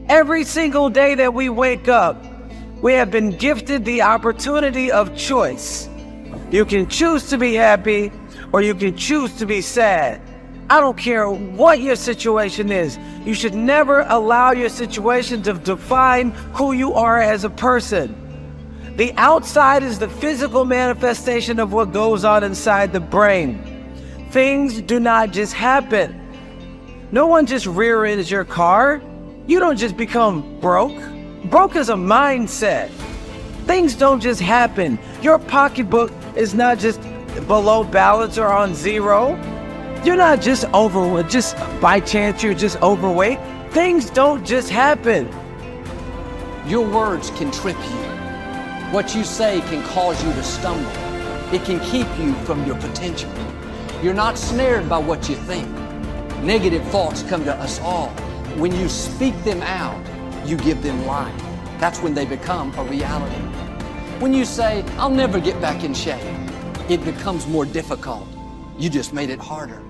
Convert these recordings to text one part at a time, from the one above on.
Every single day that we wake up, we have been gifted the opportunity of choice. You can choose to be happy or you can choose to be sad. I don't care what your situation is. You should never allow your situation to define who you are as a person. The outside is the physical manifestation of what goes on inside the brain. Things do not just happen. No one just rear-ends your car. You don't just become broke. Broke is a mindset. Things don't just happen. Your pocketbook is not just below balance or on zero. You're not just overweight, just by chance you're just overweight. Things don't just happen. Your words can trip you. What you say can cause you to stumble. It can keep you from your potential. You're not snared by what you think. Negative thoughts come to us all. When you speak them out, you give them life. That's when they become a reality. When you say, I'll never get back in shape, it becomes more difficult. You just made it harder.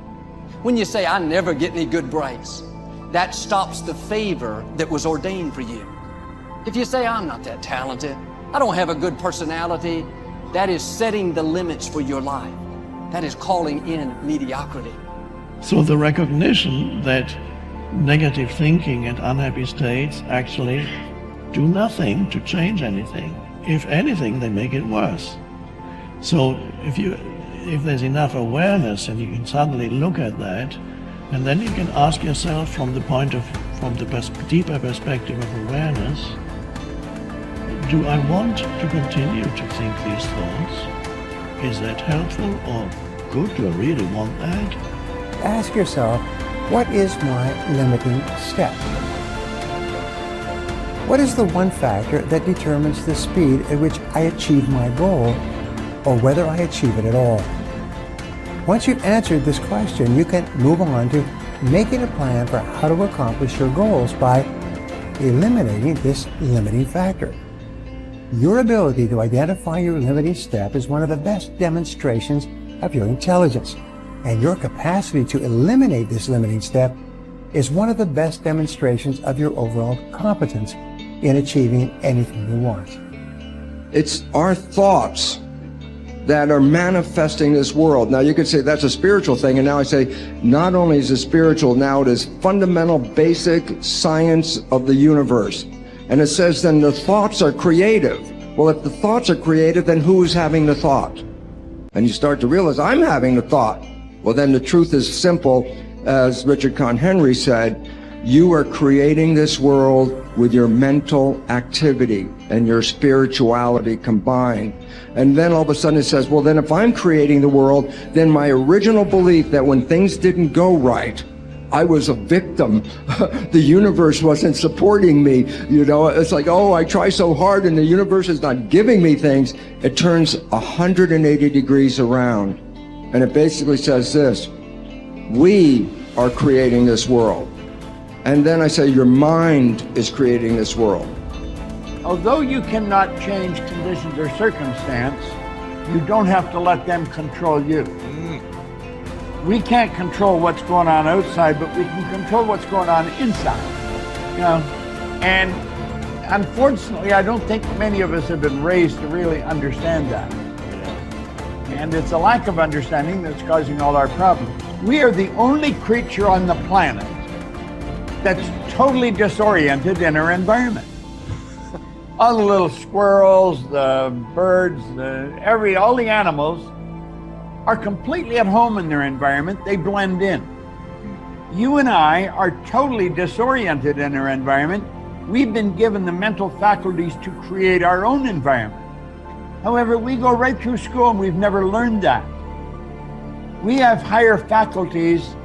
When you say, I never get any good breaks, that stops the favor that was ordained for you. If you say, I'm not that talented, I don't have a good personality, that is setting the limits for your life. That is calling in mediocrity. So the recognition that negative thinking and unhappy states actually do nothing to change anything. If anything, they make it worse. So if there's enough awareness and you can suddenly look at that, and then you can ask yourself from the deeper perspective of awareness, do I want to continue to think these thoughts? Is that helpful or good? Do I really want that? Ask yourself, what is my limiting step? What is the one factor that determines the speed at which I achieve my goal, or whether I achieve it at all? Once you've answered this question, you can move on to making a plan for how to accomplish your goals by eliminating this limiting factor. Your ability to identify your limiting step is one of the best demonstrations of your intelligence, and your capacity to eliminate this limiting step is one of the best demonstrations of your overall competence in achieving anything you want. It's our thoughts that are manifesting this world. Now you could say that's a spiritual thing, and now I say not only is it spiritual, now it is fundamental basic science of the universe. And it says then the thoughts are creative. Well, if the thoughts are creative, then who's having the thought? And you start to realize, I'm having the thought. Well, then the truth is simple. As Richard Conn Henry said, you are creating this world with your mental activity and your spirituality combined. And then all of a sudden it says, well, then if I'm creating the world, then my original belief that when things didn't go right, I was a victim. The universe wasn't supporting me. You know, it's like, oh, I try so hard and the universe is not giving me things. It turns 180 degrees around. And it basically says this: we are creating this world. And then I say your mind is creating this world. Although you cannot change conditions or circumstance, you don't have to let them control you. We can't control what's going on outside, but we can control what's going on inside. You know, and unfortunately, I don't think many of us have been raised to really understand that. And it's a lack of understanding that's causing all our problems. We are the only creature on the planet that's totally disoriented in our environment. All the little squirrels, the birds, all the animals are completely at home in their environment. They blend in. You and I are totally disoriented in our environment. We've been given the mental faculties to create our own environment. However, we go right through school and we've never learned that. We have higher faculties,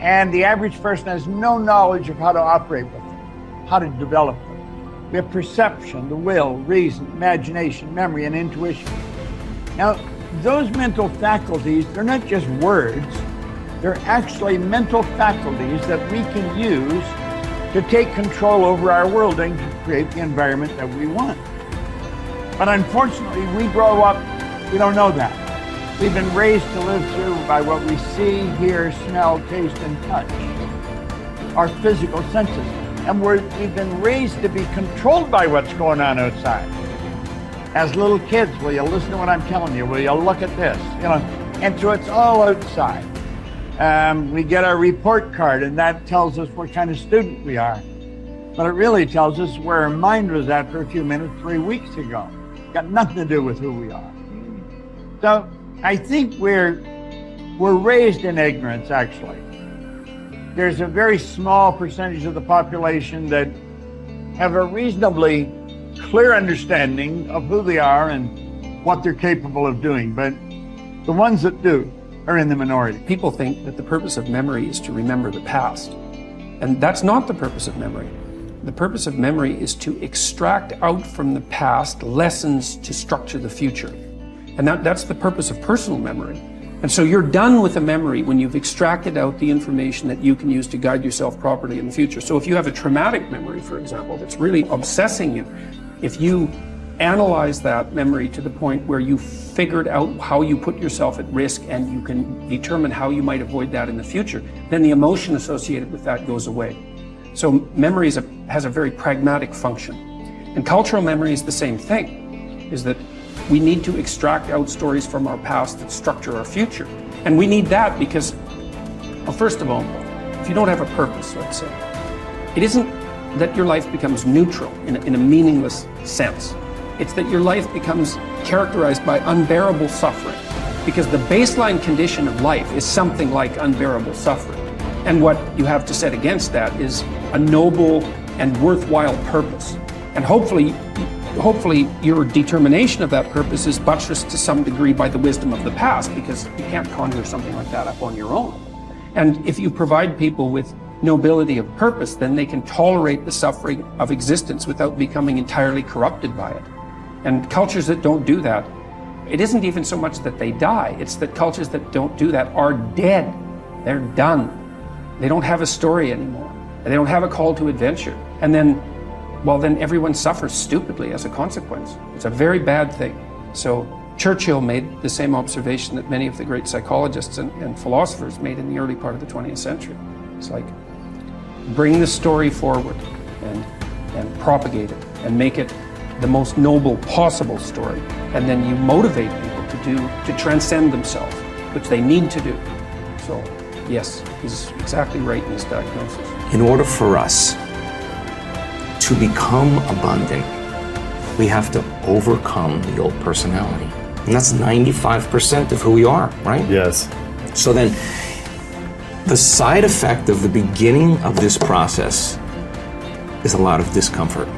and the average person has no knowledge of how to operate with them, how to develop them. We have perception, the will, reason, imagination, memory, and intuition. Now, those mental faculties, they're not just words, they're actually mental faculties that we can use to take control over our world and to create the environment that we want. But unfortunately, we grow up, we don't know that. We've been raised to live through by what we see, hear, smell, taste, and touch, our physical senses. And we've been raised to be controlled by what's going on outside. As little kids, will you listen to what I'm telling you? Will you look at this? And so it's all outside. We get our report card, and that tells us what kind of student we are. But it really tells us where our mind was at for a few minutes 3 weeks ago. Got nothing to do with who we are. So I think we're raised in ignorance, actually. There's a very small percentage of the population that have a reasonably clear understanding of who they are and what they're capable of doing, but the ones that do are in the minority. People think that the purpose of memory is to remember the past, and that's not the purpose of memory. The purpose of memory is to extract out from the past lessons to structure the future, and that's the purpose of personal memory. And so you're done with a memory when you've extracted out the information that you can use to guide yourself properly in the future. So if you have a traumatic memory, for example, that's really obsessing you, if you analyze that memory to the point where you figured out how you put yourself at risk and you can determine how you might avoid that in the future, then the emotion associated with that goes away. So memory has a very pragmatic function. And cultural memory is the same thing, is that we need to extract out stories from our past that structure our future. And we need that because, well, first of all, if you don't have a purpose, let's say, it isn't that your life becomes neutral in a meaningless sense. It's that your life becomes characterized by unbearable suffering, because the baseline condition of life is something like unbearable suffering. And what you have to set against that is a noble and worthwhile purpose. And hopefully your determination of that purpose is buttressed to some degree by the wisdom of the past, because you can't conjure something like that up on your own. And if you provide people with nobility of purpose, then they can tolerate the suffering of existence without becoming entirely corrupted by it. And cultures that don't do that, it isn't even so much that they die, it's that cultures that don't do that are dead. They're done. They don't have a story anymore. They don't have a call to adventure. And then everyone suffers stupidly as a consequence. It's a very bad thing. So Churchill made the same observation that many of the great psychologists and philosophers made in the early part of the 20th century. It's like, bring the story forward and propagate it and make it the most noble possible story. And then you motivate people to transcend themselves, which they need to do. So yes, he's exactly right in his diagnosis. In order for us to become abundant, we have to overcome the old personality. And that's 95% of who we are, right? Yes. So then, the side effect of the beginning of this process is a lot of discomfort.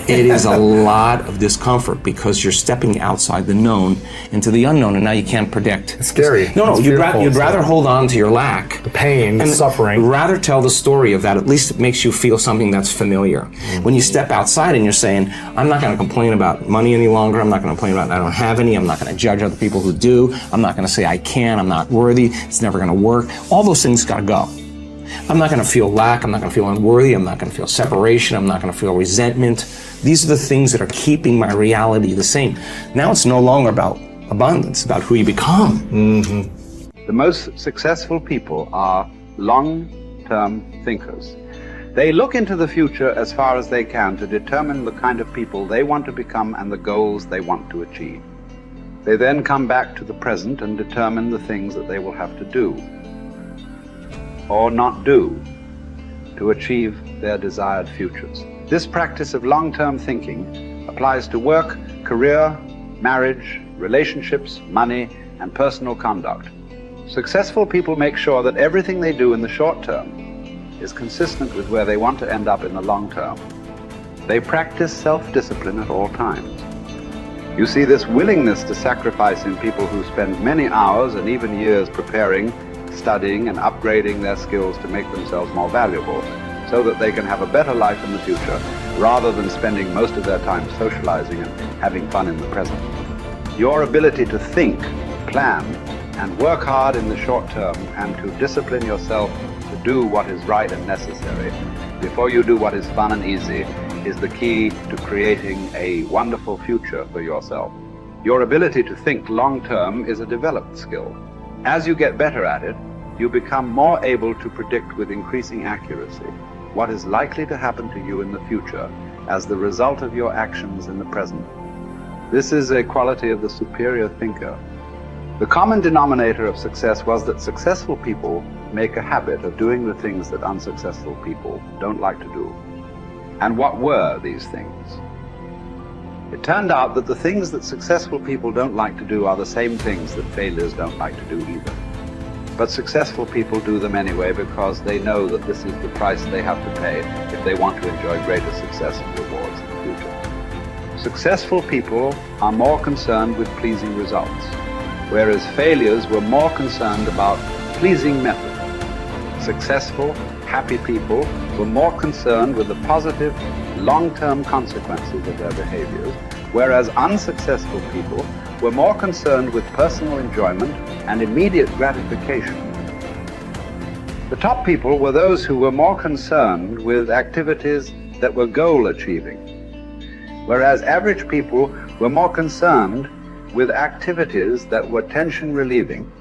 It is a lot of discomfort because you're stepping outside the known into the unknown, and now you can't predict. It's scary. No, you'd rather hold on to your lack. The pain, the and suffering. Rather tell the story of that. At least it makes you feel something that's familiar. Mm-hmm. When you step outside and you're saying, I'm not going to complain about money any longer. I'm not going to complain about I don't have any. I'm not going to judge other people who do. I'm not going to say I can. I'm not worthy. It's never going to work. All those things got to go. I'm not going to feel lack. I'm not going to feel unworthy. I'm not going to feel separation. I'm not going to feel resentment. These are the things that are keeping my reality the same. Now it's no longer about abundance, about who you become. Mm-hmm. The most successful people are long-term thinkers. They look into the future as far as they can to determine the kind of people they want to become and the goals they want to achieve. They then come back to the present and determine the things that they will have to do or not do to achieve their desired futures. This practice of long-term thinking applies to work, career, marriage, relationships, money, and personal conduct. Successful people make sure that everything they do in the short term is consistent with where they want to end up in the long term. They practice self-discipline at all times. You see this willingness to sacrifice in people who spend many hours and even years preparing, studying, and upgrading their skills to make themselves more valuable, so that they can have a better life in the future, rather than spending most of their time socializing and having fun in the present. Your ability to think, plan, and work hard in the short term, and to discipline yourself to do what is right and necessary before you do what is fun and easy, is the key to creating a wonderful future for yourself. Your ability to think long term is a developed skill. As you get better at it, you become more able to predict with increasing accuracy. what is likely to happen to you in the future as the result of your actions in the present. This is a quality of the superior thinker. The common denominator of success was that successful people make a habit of doing the things that unsuccessful people don't like to do. And what were these things? It turned out that the things that successful people don't like to do are the same things that failures don't like to do either. But successful people do them anyway because they know that this is the price they have to pay if they want to enjoy greater success and rewards in the future. Successful people are more concerned with pleasing results, whereas failures were more concerned about pleasing method. Successful, happy people were more concerned with the positive, long-term consequences of their behaviors, whereas unsuccessful people were more concerned with personal enjoyment and immediate gratification. The top people were those who were more concerned with activities that were goal-achieving, whereas average people were more concerned with activities that were tension-relieving